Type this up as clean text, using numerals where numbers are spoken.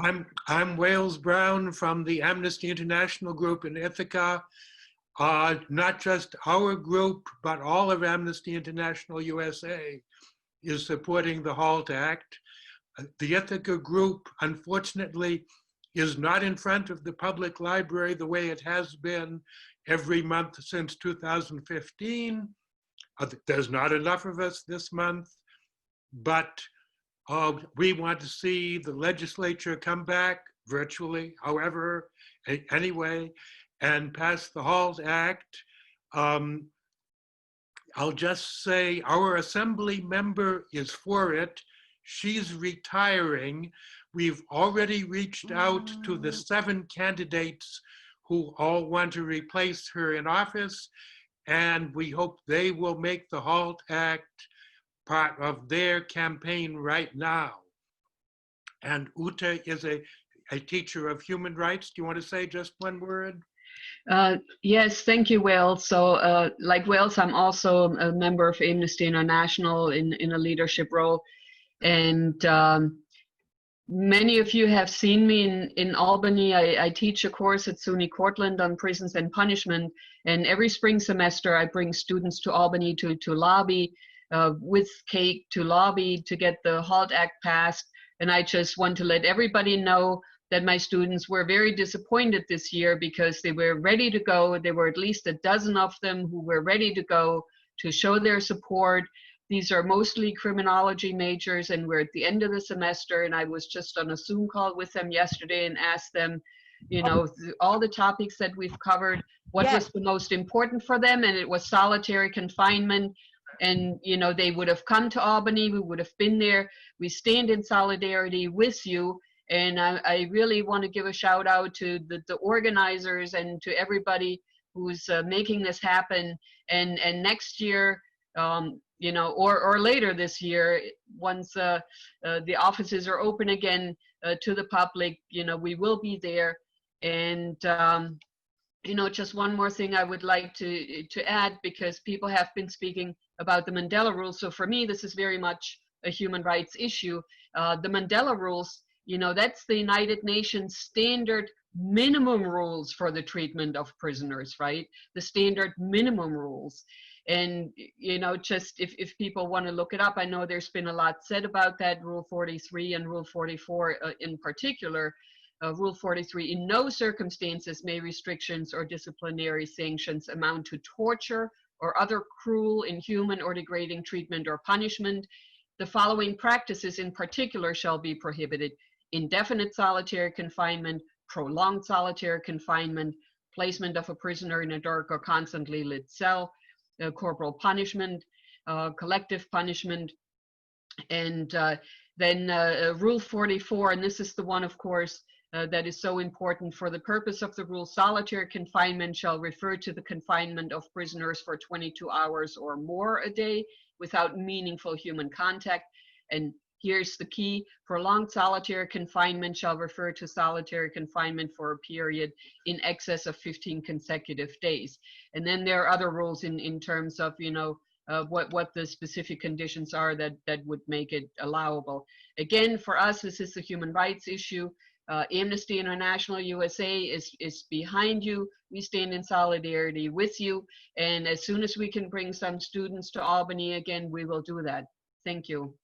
I'm Wales Brown from the Amnesty International group in Ithaca. Not just our group, but all of Amnesty International USA is supporting the HALT Act. The Ithaca group, unfortunately, is not in front of the public library the way it has been every month since 2015. There's not enough of us this month, but we want to see the legislature come back virtually, however, anyway, and pass the HALT Act. I'll just say our assembly member is for it. She's retiring. We've already reached out to the 7 candidates who all want to replace her in office, and we hope they will make the HALT Act part of their campaign right now. And Uta is a teacher of human rights. Do you want to say just one word? Yes, thank you, Wales. So like Wales, I'm also a member of Amnesty International in a leadership role. And many of you have seen me in Albany. I teach a course at SUNY Cortland on prisons and punishment. And every spring semester, I bring students to Albany to lobby with cake, to lobby to get the HALT Act passed. And I just want to let everybody know that my students were very disappointed this year because they were ready to go. There were at least a dozen of them who were ready to go to show their support. These are mostly criminology majors, and we're at the end of the semester, and I was just on a Zoom call with them yesterday and asked them, you know, all the topics that we've covered, what was the most important for them, and it was solitary confinement. And, you know, they would have come to Albany, we would have been there. We stand in solidarity with you. And I really want to give a shout out to the organizers and to everybody who's making this happen. And next year, you know, or later this year, once the offices are open again to the public, you know, we will be there. And, you know, just one more thing I would like to add, because people have been speaking about the Mandela Rules. So for me, this is very much a human rights issue. The Mandela Rules, you know, that's the United Nations standard minimum rules for the treatment of prisoners, right? The standard minimum rules. And, you know, just if people want to look it up, I know there's been a lot said about that, Rule 43 and Rule 44 in particular. Rule 43, in no circumstances may restrictions or disciplinary sanctions amount to torture or other cruel, inhuman, or degrading treatment or punishment. The following practices in particular shall be prohibited: indefinite solitary confinement, prolonged solitary confinement, placement of a prisoner in a dark or constantly lit cell, corporal punishment, collective punishment, and then Rule 44, and this is the one, of course, that is so important. For the purpose of the rule, solitary confinement shall refer to the confinement of prisoners for 22 hours or more a day without meaningful human contact. And here's the key: prolonged solitary confinement shall refer to solitary confinement for a period in excess of 15 consecutive days. And then there are other rules in terms of, you know, what the specific conditions are that would make it allowable. Again, for us, this is a human rights issue. Amnesty International USA is behind you. We stand in solidarity with you. And as soon as we can bring some students to Albany again, we will do that. Thank you.